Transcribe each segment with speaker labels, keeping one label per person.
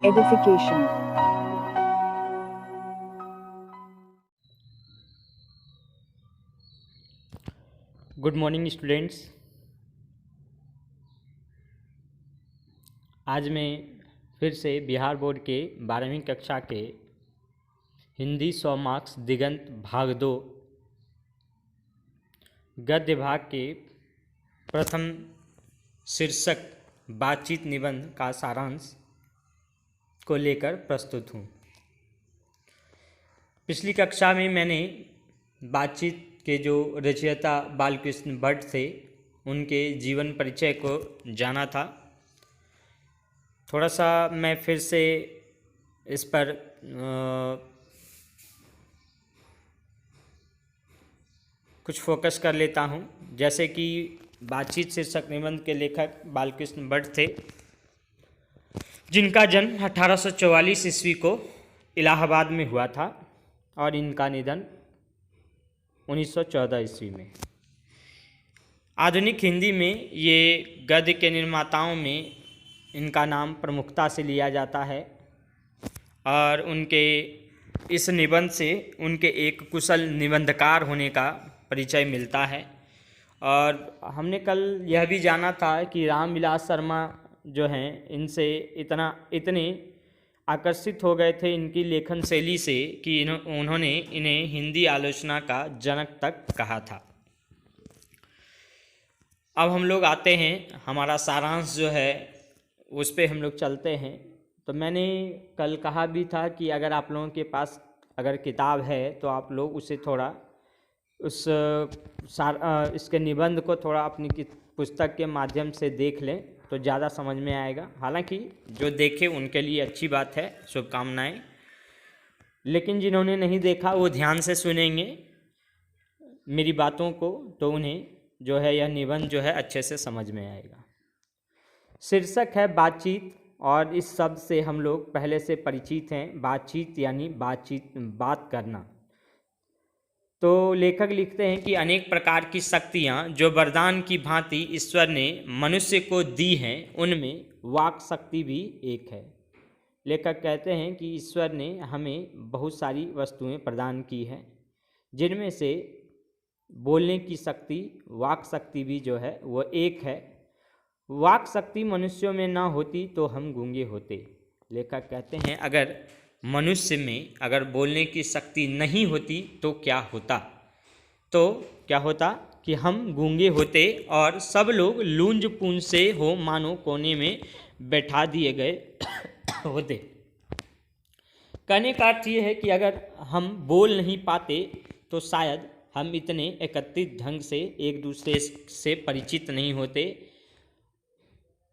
Speaker 1: Edification.
Speaker 2: Good morning students. आज मैं फिर से बिहार बोर्ड के 12वीं कक्षा के हिंदी 100 मार्क्स दिगंत भाग 2 गद्य भाग के प्रथम शीर्षक बातचीत निबंध का सारांश को लेकर प्रस्तुत हूँ। पिछली कक्षा में मैंने बातचीत के जो रचयिता बालकृष्ण भट्ट थे उनके जीवन परिचय को जाना था। थोड़ा सा मैं फिर से इस पर कुछ फोकस कर लेता हूँ। जैसे कि बातचीत शीर्षक निबंध के लेखक बालकृष्ण भट्ट थे, जिनका जन्म 1844 ईस्वी को इलाहाबाद में हुआ था और इनका निधन 1914 ईस्वी में। आधुनिक हिंदी में ये गद्य के निर्माताओं में इनका नाम प्रमुखता से लिया जाता है और उनके इस निबंध से उनके एक कुशल निबंधकार होने का परिचय मिलता है। और हमने कल यह भी जाना था कि रामविलास शर्मा जो हैं इनसे इतने आकर्षित हो गए थे इनकी लेखन शैली से कि उन्होंने इन्हें हिंदी आलोचना का जनक तक कहा था। अब हम लोग आते हैं, हमारा सारांश जो है उस पे हम लोग चलते हैं। तो मैंने कल कहा भी था कि अगर आप लोगों के पास अगर किताब है तो आप लोग उसे थोड़ा इसके निबंध को थोड़ा अपनी पुस्तक के माध्यम से देख लें तो ज़्यादा समझ में आएगा। हालांकि जो देखे उनके लिए अच्छी बात है, शुभकामनाएं। लेकिन जिन्होंने नहीं देखा वो ध्यान से सुनेंगे मेरी बातों को तो उन्हें जो है यह निबंध जो है अच्छे से समझ में आएगा। शीर्षक है बातचीत और इस शब्द से हम लोग पहले से परिचित हैं। बातचीत यानी बात करना। तो लेखक लिखते हैं कि अनेक प्रकार की शक्तियाँ जो वरदान की भांति ईश्वर ने मनुष्य को दी हैं उनमें वाक शक्ति भी एक है। लेखक कहते हैं कि ईश्वर ने हमें बहुत सारी वस्तुएं प्रदान की हैं जिनमें से बोलने की शक्ति, वाक शक्ति भी जो है वो एक है। वाक शक्ति मनुष्यों में ना होती तो हम गूंगे होते। लेखक कहते हैं अगर मनुष्य में अगर बोलने की शक्ति नहीं होती तो क्या होता? तो क्या होता कि हम गूंगे होते और सब लोग लूंज पूंज से हो मानो कोने में बैठा दिए गए होते। कहने का अर्थ ये है कि अगर हम बोल नहीं पाते तो शायद हम इतने एकत्रित ढंग से एक दूसरे से परिचित नहीं होते।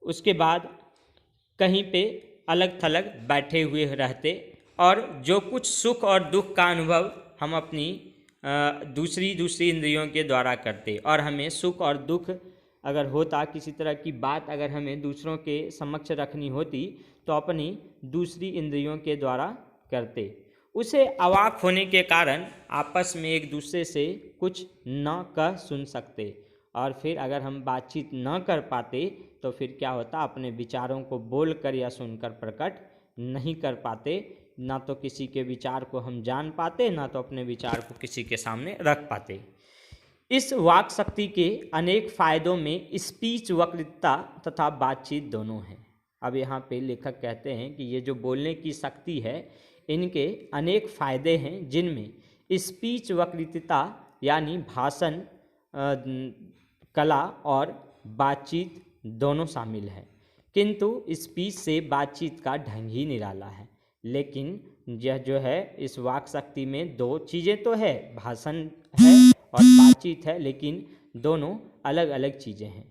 Speaker 2: उसके बाद कहीं पे अलग थलग बैठे हुए रहते और जो कुछ सुख और दुख का अनुभव हम अपनी दूसरी इंद्रियों के द्वारा करते और हमें सुख और दुख अगर होता, किसी तरह की बात अगर हमें दूसरों के समक्ष रखनी होती तो अपनी दूसरी इंद्रियों के द्वारा करते। उसे अवाक होने के कारण आपस में एक दूसरे से कुछ न कह सुन सकते और फिर अगर हम बातचीत न कर पाते तो फिर क्या होता, अपने विचारों को बोलकर या सुनकर प्रकट नहीं कर पाते। ना तो किसी के विचार को हम जान पाते, ना तो अपने विचार को किसी के सामने रख पाते। इस वाक शक्ति के अनेक फायदों में स्पीच वक्तृता तथा बातचीत दोनों हैं। अब यहाँ पे लेखक कहते हैं कि ये जो बोलने की शक्ति है इनके अनेक फायदे हैं जिनमें स्पीच वक्तृता यानी भाषण कला और बातचीत दोनों शामिल है। किंतु स्पीच से बातचीत का ढंग ही निराला है। लेकिन यह जो है इस वाक शक्ति में दो चीज़ें तो है, भाषण है और बातचीत है, लेकिन दोनों अलग अलग चीज़ें हैं।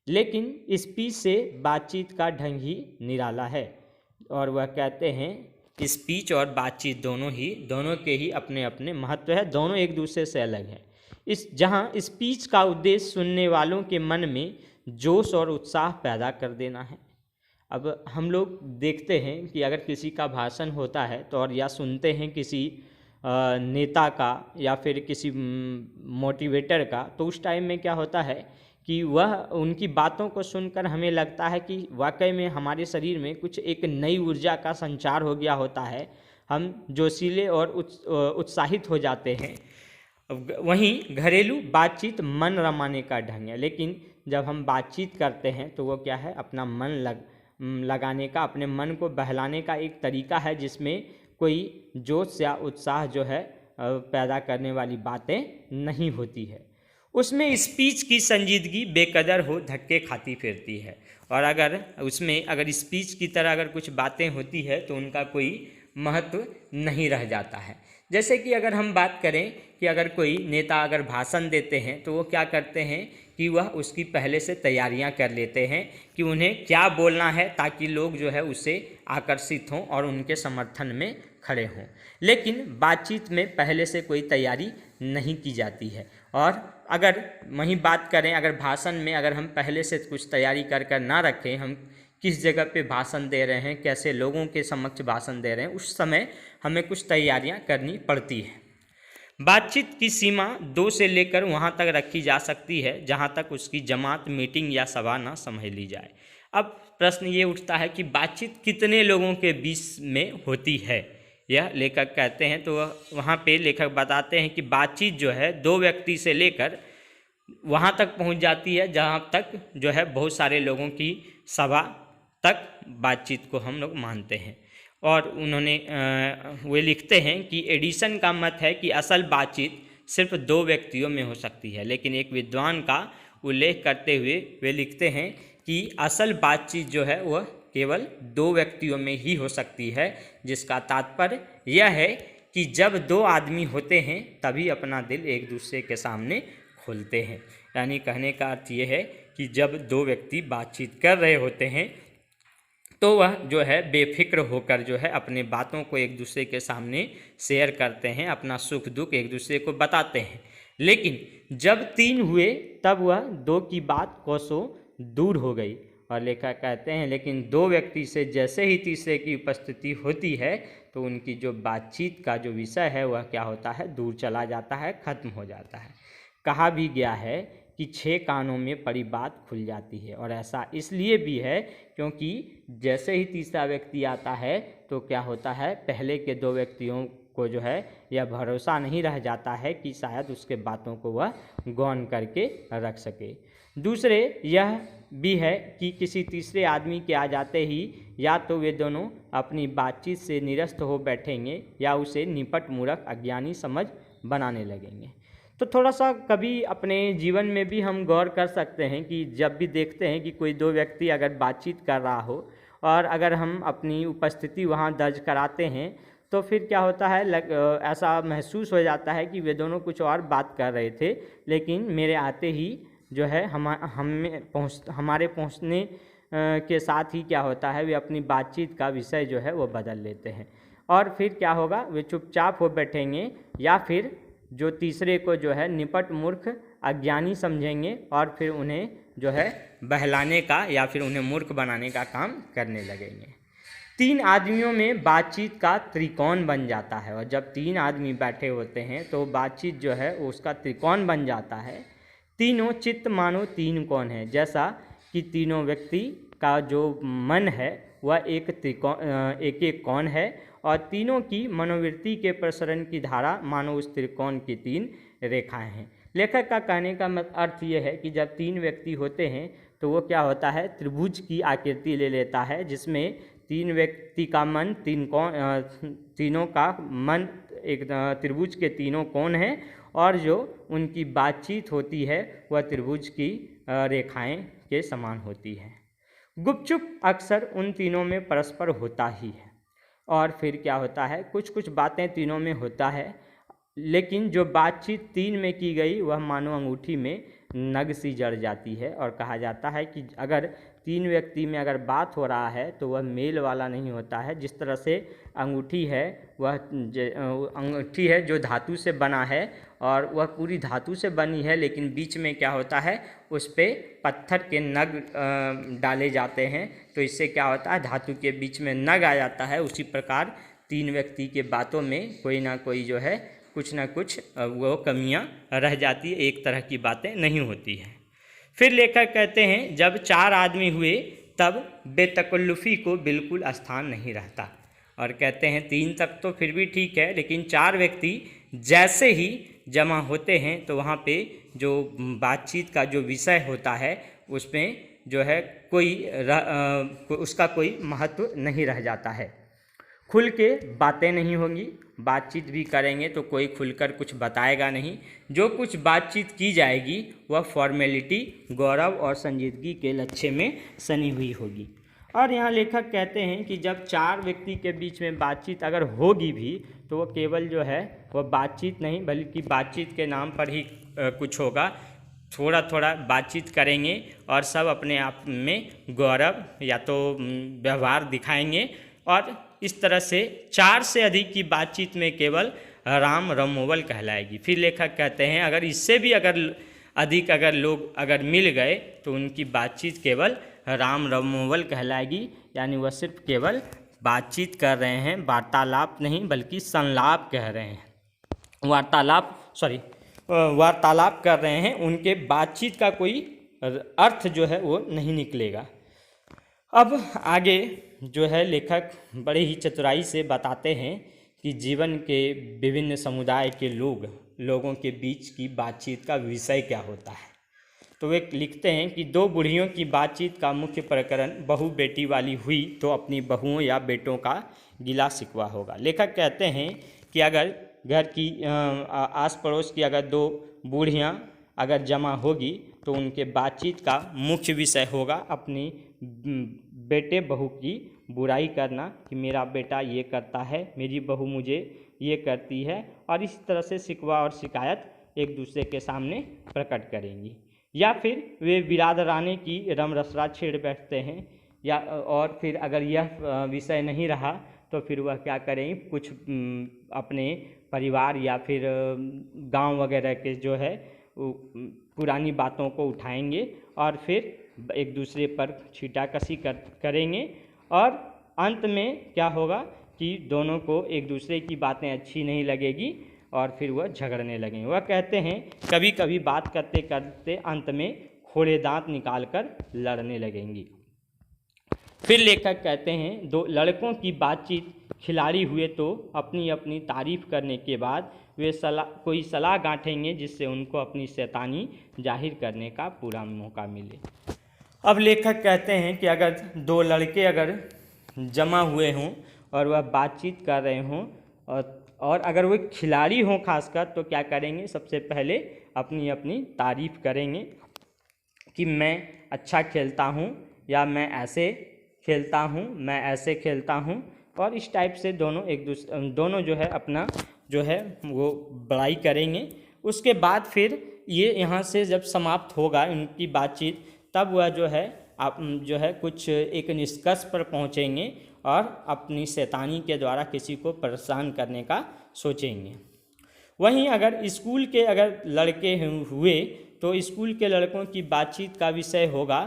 Speaker 2: लेकिन स्पीच से बातचीत का ढंग ही निराला है और वह कहते हैं स्पीच और बातचीत दोनों के ही अपने अपने महत्व है, दोनों एक दूसरे से अलग है। जहाँ स्पीच का उद्देश्य सुनने वालों के मन में जोश और उत्साह पैदा कर देना है। अब हम लोग देखते हैं कि अगर किसी का भाषण होता है तो और या सुनते हैं किसी नेता का या फिर किसी मोटिवेटर का, तो उस टाइम में क्या होता है कि वह उनकी बातों को सुनकर हमें लगता है कि वाकई में हमारे शरीर में कुछ एक नई ऊर्जा का संचार हो गया होता है, हम जोशीले और उत्साहित हो जाते हैं। वहीं घरेलू बातचीत मन रमाने का ढंग है, लेकिन जब हम बातचीत करते हैं तो वो क्या है, अपना मन लगाने का, अपने मन को बहलाने का एक तरीका है, जिसमें कोई जोश या उत्साह जो है पैदा करने वाली बातें नहीं होती है। उसमें स्पीच की संजीदगी बेकदर हो धक्के खाती फिरती है, और अगर स्पीच की तरह अगर कुछ बातें होती है तो उनका कोई महत्व नहीं रह जाता है। जैसे कि अगर हम बात करें कि अगर कोई नेता अगर भाषण देते हैं तो वो क्या करते हैं कि वह उसकी पहले से तैयारियां कर लेते हैं कि उन्हें क्या बोलना है, ताकि लोग जो है उससे आकर्षित हों और उनके समर्थन में खड़े हों। लेकिन बातचीत में पहले से कोई तैयारी नहीं की जाती है। और अगर वहीं बात करें, अगर भाषण में अगर हम पहले से कुछ तैयारी कर ना रखें, हम किस जगह पे भाषण दे रहे हैं, कैसे लोगों के समक्ष भाषण दे रहे हैं, उस समय हमें कुछ तैयारियां करनी पड़ती है। बातचीत की सीमा 2 से लेकर वहां तक रखी जा सकती है जहां तक उसकी जमात, मीटिंग या सभा ना समझ ली जाए। अब प्रश्न ये उठता है कि बातचीत कितने लोगों के बीच में होती है, यह लेखक कहते हैं। तो वहाँ पे लेखक बताते हैं कि बातचीत जो है 2 व्यक्ति से लेकर वहाँ तक पहुँच जाती है जहाँ तक जो है बहुत सारे लोगों की सभा तक बातचीत को हम लोग मानते हैं। और उन्होंने वे लिखते हैं कि एडिसन का मत है कि असल बातचीत सिर्फ 2 व्यक्तियों में हो सकती है, लेकिन एक विद्वान का उल्लेख करते हुए वे लिखते हैं कि असल बातचीत जो है वह केवल 2 व्यक्तियों में ही हो सकती है, जिसका तात्पर्य यह है कि जब 2 आदमी होते हैं तभी अपना दिल एक दूसरे के सामने खोलते हैं। यानी कहने का अर्थ ये है कि जब 2 व्यक्ति बातचीत कर रहे होते हैं तो वह जो है बेफिक्र होकर जो है अपने बातों को एक दूसरे के सामने शेयर करते हैं, अपना सुख दुख एक दूसरे को बताते हैं। लेकिन जब 3 हुए तब वह 2 की बात कोसों दूर हो गई। और लेखक कहते हैं लेकिन 2 व्यक्ति से जैसे ही तीसरे की उपस्थिति होती है तो उनकी जो बातचीत का जो विषय है वह क्या होता है, दूर चला जाता है, खत्म हो जाता है। कहा भी गया है कि 6 कानों में पड़ी बात खुल जाती है, और ऐसा इसलिए भी है क्योंकि जैसे ही तीसरा व्यक्ति आता है तो क्या होता है, पहले के 2 व्यक्तियों को जो है यह भरोसा नहीं रह जाता है कि शायद उसके बातों को वह गौन करके रख सके। दूसरे यह भी है कि किसी तीसरे आदमी के आ जाते ही या तो वे दोनों अपनी बातचीत से निरस्त हो बैठेंगे या उसे निपट मूर्ख अज्ञानी समझ बनाने लगेंगे। तो थोड़ा सा कभी अपने जीवन में भी हम गौर कर सकते हैं कि जब भी देखते हैं कि कोई 2 व्यक्ति अगर बातचीत कर रहा हो और अगर हम अपनी उपस्थिति वहाँ दर्ज कराते हैं तो फिर क्या होता है, ऐसा महसूस हो जाता है कि वे दोनों कुछ और बात कर रहे थे, लेकिन मेरे आते ही जो है हमारे पहुँचने के साथ ही क्या होता है, वे अपनी बातचीत का विषय जो है वो बदल लेते हैं। और फिर क्या होगा, वे चुपचाप हो बैठेंगे या फिर जो तीसरे को जो है निपट मूर्ख अज्ञानी समझेंगे और फिर उन्हें जो है बहलाने का या फिर उन्हें मूर्ख बनाने का काम करने लगेंगे। 3 आदमियों में बातचीत का त्रिकोण बन जाता है, और जब 3 आदमी बैठे होते हैं तो बातचीत जो है उसका त्रिकोण बन जाता है। तीनों चित्त मानो 3 कोण है, जैसा कि तीनों व्यक्ति का जो मन है वह एक कोण है, और तीनों की मनोवृत्ति के प्रसरण की धारा मानो उस त्रिकोण की 3 रेखाएं हैं। लेखक का कहने का अर्थ यह है कि जब 3 व्यक्ति होते हैं तो वो क्या होता है, त्रिभुज की आकृति ले लेता है, जिसमें 3 व्यक्ति का मन तीनों का मन एक त्रिभुज के 3 कोण हैं, और जो उनकी बातचीत होती है वह त्रिभुज की रेखाएं के समान होती है। गुपचुप अक्सर उन तीनों में परस्पर होता ही है, और फिर क्या होता है, कुछ बातें तीनों में होता है, लेकिन जो बातचीत 3 में की गई वह मानो अंगूठी में नग सी जड़ जाती है। और कहा जाता है कि अगर 3 व्यक्ति में अगर बात हो रहा है तो वह मेल वाला नहीं होता है। जिस तरह से अंगूठी है वह अंगूठी है जो धातु से बना है, और वह पूरी धातु से बनी है, लेकिन बीच में क्या होता है, उस पर पत्थर के नग डाले जाते हैं, तो इससे क्या होता है, धातु के बीच में नग आ जाता है। उसी प्रकार 3 व्यक्ति के बातों में कोई ना कोई जो है कुछ ना कुछ वो कमियां रह जाती है, एक तरह की बातें नहीं होती हैं। फिर लेखक कहते हैं जब 4 आदमी हुए तब बेतकल्लुफ़ी को बिल्कुल स्थान नहीं रहता। और कहते हैं 3 तक तो फिर भी ठीक है, लेकिन 4 व्यक्ति जैसे ही जमा होते हैं तो वहाँ पे जो बातचीत का जो विषय होता है उसमें जो है उसका कोई महत्व नहीं रह जाता है। खुल के बातें नहीं होंगी, बातचीत भी करेंगे तो कोई खुलकर कुछ बताएगा नहीं। जो कुछ बातचीत की जाएगी वह फॉर्मेलिटी, गौरव और संजीदगी के लक्ष्य में सनी हुई होगी। और यहाँ लेखक कहते हैं कि जब 4 व्यक्ति के बीच में बातचीत अगर होगी भी तो वह केवल जो है वह बातचीत नहीं बल्कि बातचीत के नाम पर ही कुछ होगा। थोड़ा थोड़ा बातचीत करेंगे और सब अपने आप में गौरव या तो व्यवहार दिखाएंगे। और इस तरह से 4 से अधिक की बातचीत में केवल राम रमोवल कहलाएगी। फिर लेखक कहते हैं अगर इससे भी अधिक लोग अगर मिल गए तो उनकी बातचीत केवल राम रमोवल कहलाएगी, यानी वह सिर्फ केवल बातचीत कर रहे हैं, वार्तालाप नहीं बल्कि संलाप कह रहे हैं, वार्तालाप कर रहे हैं। उनके बातचीत का कोई अर्थ जो है वो नहीं निकलेगा। अब आगे जो है लेखक बड़े ही चतुराई से बताते हैं कि जीवन के विभिन्न समुदाय के लोगों के बीच की बातचीत का विषय क्या होता है। तो वे लिखते हैं कि 2 बूढ़ियों की बातचीत का मुख्य प्रकरण बहू बेटी वाली हुई तो अपनी बहुओं या बेटों का गिला शिकवा होगा। लेखक कहते हैं कि अगर घर की आस पड़ोस की अगर 2 बूढ़ियाँ अगर जमा होगी तो उनके बातचीत का मुख्य विषय होगा अपनी बेटे बहू की बुराई करना कि मेरा बेटा ये करता है, मेरी बहू मुझे ये करती है, और इस तरह से शिकवा और शिकायत एक दूसरे के सामने प्रकट करेंगी। या फिर वे बिरादराने की रमरसरा छेड़ बैठते हैं, या और फिर अगर यह विषय नहीं रहा तो फिर वह क्या करेंगे, कुछ अपने परिवार या फिर गांव वगैरह के जो है पुरानी बातों को उठाएंगे और फिर एक दूसरे पर छीटाकशी करेंगे। और अंत में क्या होगा कि दोनों को एक दूसरे की बातें अच्छी नहीं लगेगी और फिर वह झगड़ने लगेंगे। वह कहते हैं कभी कभी बात करते करते अंत में खोड़े दांत निकाल कर लड़ने लगेंगी। फिर लेखक कहते हैं 2 लड़कों की बातचीत खिलाड़ी हुए तो अपनी अपनी तारीफ करने के बाद वे कोई सलाह गांठेंगे जिससे उनको अपनी शैतानी जाहिर करने का पूरा मौका मिले। अब लेखक कहते हैं कि अगर 2 लड़के अगर जमा हुए हों और वह बातचीत कर रहे हों और अगर वे खिलाड़ी हों खासकर, तो क्या करेंगे, सबसे पहले अपनी अपनी तारीफ करेंगे कि मैं अच्छा खेलता हूँ, या मैं ऐसे खेलता हूँ, मैं ऐसे खेलता हूँ, और इस टाइप से दोनों जो है अपना जो है वो बड़ाई करेंगे। उसके बाद फिर ये यहाँ से जब समाप्त होगा उनकी बातचीत, तब वह जो है कुछ एक निष्कर्ष पर पहुँचेंगे और अपनी शैतानी के द्वारा किसी को परेशान करने का सोचेंगे। वहीं अगर स्कूल के अगर लड़के हुए तो स्कूल के लड़कों की बातचीत का विषय होगा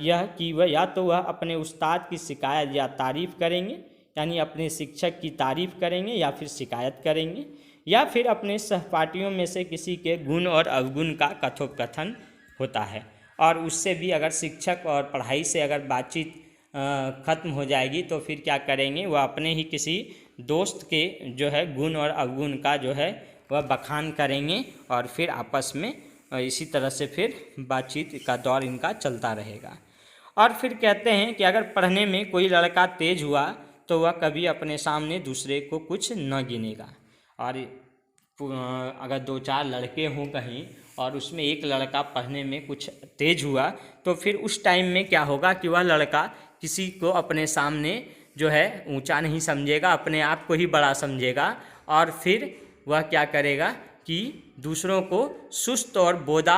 Speaker 2: यह कि वह या तो वह अपने उस्ताद की शिकायत या तारीफ़ करेंगे, यानी अपने शिक्षक की तारीफ़ करेंगे या फिर शिकायत करेंगे, या फिर अपने सहपाठियों में से किसी के गुण और अवगुण का कथोपकथन होता है। और उससे भी अगर शिक्षक और पढ़ाई से अगर बातचीत ख़त्म हो जाएगी तो फिर क्या करेंगे, वह अपने ही किसी दोस्त के जो है गुण और अवगुण का जो है वह बखान करेंगे और फिर आपस में इसी तरह से फिर बातचीत का दौर इनका चलता रहेगा। और फिर कहते हैं कि अगर पढ़ने में कोई लड़का तेज हुआ तो वह कभी अपने सामने दूसरे को कुछ न गिनेगा। और अगर 2-4 लड़के हों कहीं और उसमें एक लड़का पढ़ने में कुछ तेज हुआ तो फिर उस टाइम में क्या होगा कि वह लड़का किसी को अपने सामने जो है ऊंचा नहीं समझेगा, अपने आप को ही बड़ा समझेगा, और फिर वह क्या करेगा कि दूसरों को सुस्त और बोदा,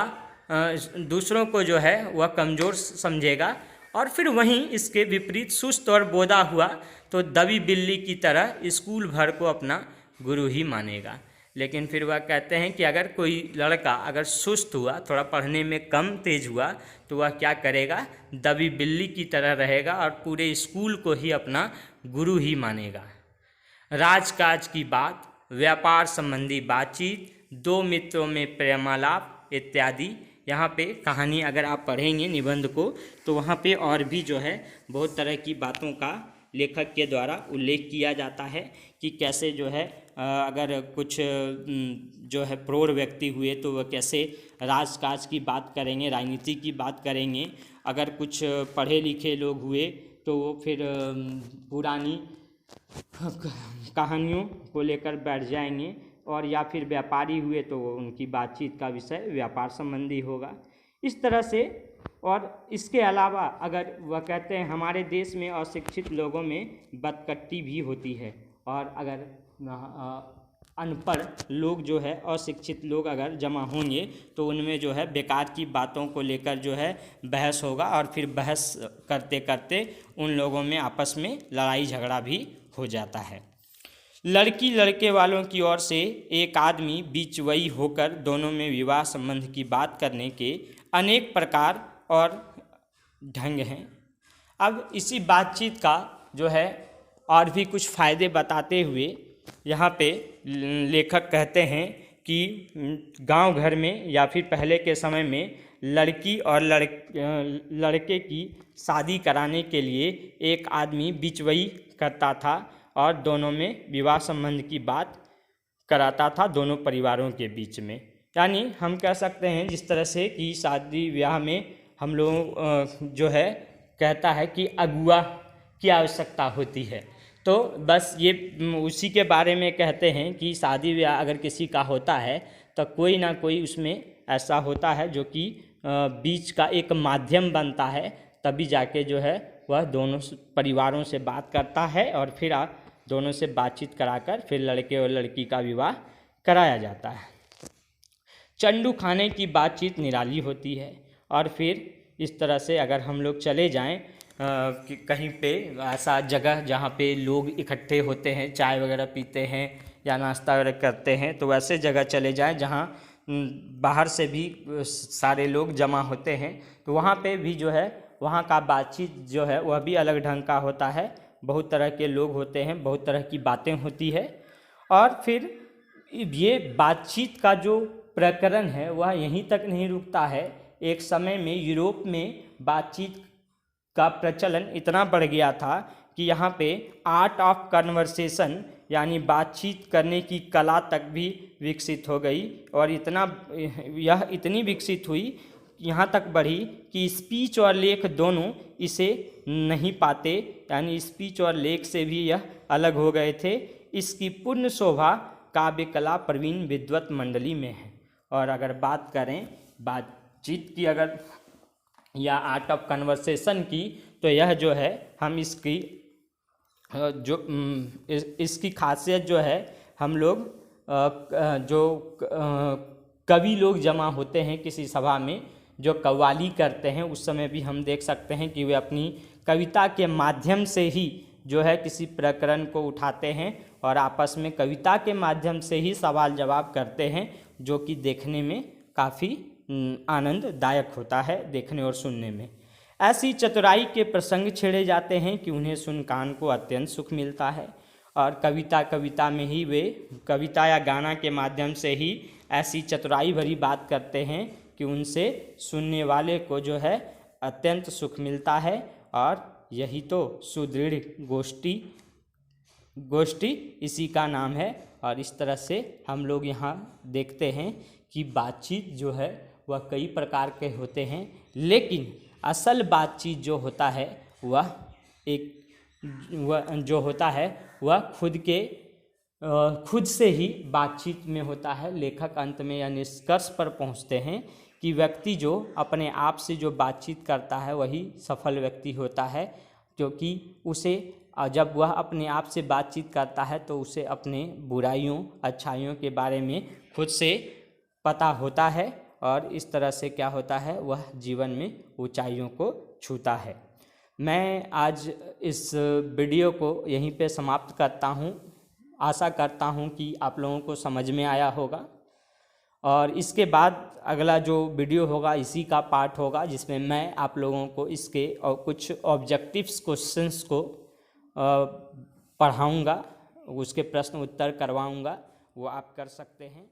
Speaker 2: दूसरों को जो है वह कमज़ोर समझेगा। और फिर वहीं इसके विपरीत सुस्त और बोदा हुआ तो दबी बिल्ली की तरह स्कूल भर को अपना गुरु ही मानेगा। लेकिन फिर वह कहते हैं कि अगर कोई लड़का अगर सुस्त हुआ, थोड़ा पढ़ने में कम तेज हुआ, तो वह क्या करेगा, दबी बिल्ली की तरह रहेगा और पूरे स्कूल को ही अपना गुरु ही मानेगा। राजकाज की बात, व्यापार संबंधी बातचीत, 2 मित्रों में प्रेमालाप इत्यादि यहाँ पे कहानी अगर आप पढ़ेंगे निबंध को तो वहाँ पे और भी जो है बहुत तरह की बातों का लेखक के द्वारा उल्लेख किया जाता है कि कैसे जो है अगर कुछ जो है प्रौढ़ व्यक्ति हुए तो वह कैसे राजकाज की बात करेंगे, राजनीति की बात करेंगे। अगर कुछ पढ़े लिखे लोग हुए तो वो फिर पुरानी कहानियों को लेकर बैठ जाएंगे, और या फिर व्यापारी हुए तो उनकी बातचीत का विषय व्यापार संबंधी होगा। इस तरह से, और इसके अलावा अगर वह कहते हैं हमारे देश में अशिक्षित लोगों में बदकट्टी भी होती है, और अगर अनपढ़ लोग जो है, अशिक्षित लोग अगर जमा होंगे तो उनमें जो है बेकार की बातों को लेकर जो है बहस होगा, और फिर बहस करते करते उन लोगों में आपस में लड़ाई झगड़ा भी हो जाता है। लड़की लड़के वालों की ओर से एक आदमी बीचवई होकर दोनों में विवाह संबंध की बात करने के अनेक प्रकार और ढंग हैं। अब इसी बातचीत का जो है और भी कुछ फ़ायदे बताते हुए यहाँ पे लेखक कहते हैं कि गांव घर में या फिर पहले के समय में लड़की और लड़के की शादी कराने के लिए एक आदमी बीचवई करता था और दोनों में विवाह संबंध की बात कराता था दोनों परिवारों के बीच में। यानी हम कह सकते हैं जिस तरह से कि शादी ब्याह में हम लोग जो है कहता है कि अगुआ की आवश्यकता होती है, तो बस ये उसी के बारे में कहते हैं कि शादी ब्याह अगर किसी का होता है तो कोई ना कोई उसमें ऐसा होता है जो कि बीच का एक माध्यम बनता है, तभी जाके जो है वह दोनों परिवारों से बात करता है और फिर दोनों से बातचीत कराकर फिर लड़के और लड़की का विवाह कराया जाता है। चंडू खाने की बातचीत निराली होती है। और फिर इस तरह से अगर हम लोग चले जाएं कि कहीं पे ऐसा जगह जहाँ पे लोग इकट्ठे होते हैं, चाय वगैरह पीते हैं या नाश्ता वगैरह करते हैं, तो वैसे जगह चले जाएं जहाँ बाहर से भी सारे लोग जमा होते हैं, तो वहाँ पे भी जो है वहाँ का बातचीत जो है वह भी अलग ढंग का होता है। बहुत तरह के लोग होते हैं, बहुत तरह की बातें होती है। और फिर ये बातचीत का जो प्रकरण है वह यहीं तक नहीं रुकता है। एक समय में यूरोप में बातचीत का प्रचलन इतना बढ़ गया था कि यहाँ पे आर्ट ऑफ कन्वर्सेशन यानी बातचीत करने की कला तक भी विकसित हो गई, और यह इतनी विकसित हुई, यहाँ तक बढ़ी कि स्पीच और लेख दोनों इसे नहीं पाते, यानी स्पीच और लेख से भी यह अलग हो गए थे। इसकी पूर्ण शोभा काव्य कला प्रवीण विद्वत मंडली में है। और अगर बात करें बातचीत की अगर या आर्ट ऑफ कन्वर्सेशन की, तो यह जो है हम इसकी खासियत जो है हम लोग जो कवि लोग जमा होते हैं किसी सभा में जो कव्वाली करते हैं, उस समय भी हम देख सकते हैं कि वे अपनी कविता के माध्यम से ही जो है किसी प्रकरण को उठाते हैं और आपस में कविता के माध्यम से ही सवाल जवाब करते हैं, जो कि देखने में काफ़ी आनंददायक होता है देखने और सुनने में। ऐसी चतुराई के प्रसंग छेड़े जाते हैं कि उन्हें सुन कान को अत्यंत सुख मिलता है, और कविता में ही वे कविता या गाना के माध्यम से ही ऐसी चतुराई भरी बात करते हैं कि उनसे सुनने वाले को जो है अत्यंत सुख मिलता है। और यही तो सुदृढ़ गोष्ठी इसी का नाम है। और इस तरह से हम लोग यहाँ देखते हैं कि बातचीत जो है वह कई प्रकार के होते हैं, लेकिन असल बातचीत जो होता है वह खुद से ही बातचीत में होता है। लेखक अंत में यह निष्कर्ष पर पहुँचते हैं कि व्यक्ति जो अपने आप से जो बातचीत करता है वही सफल व्यक्ति होता है, क्योंकि उसे जब वह अपने आप से बातचीत करता है तो उसे अपने बुराइयों अच्छाइयों के बारे में खुद से पता होता है, और इस तरह से क्या होता है वह जीवन में ऊंचाइयों को छूता है। मैं आज इस वीडियो को यहीं पे समाप्त करता हूँ। आशा करता हूँ कि आप लोगों को समझ में आया होगा, और इसके बाद अगला जो वीडियो होगा इसी का पार्ट होगा, जिसमें मैं आप लोगों को इसके और कुछ ऑब्जेक्टिव्स क्वेश्चंस को पढ़ाऊँगा, उसके प्रश्न उत्तर करवाऊँगा, वो आप कर सकते हैं।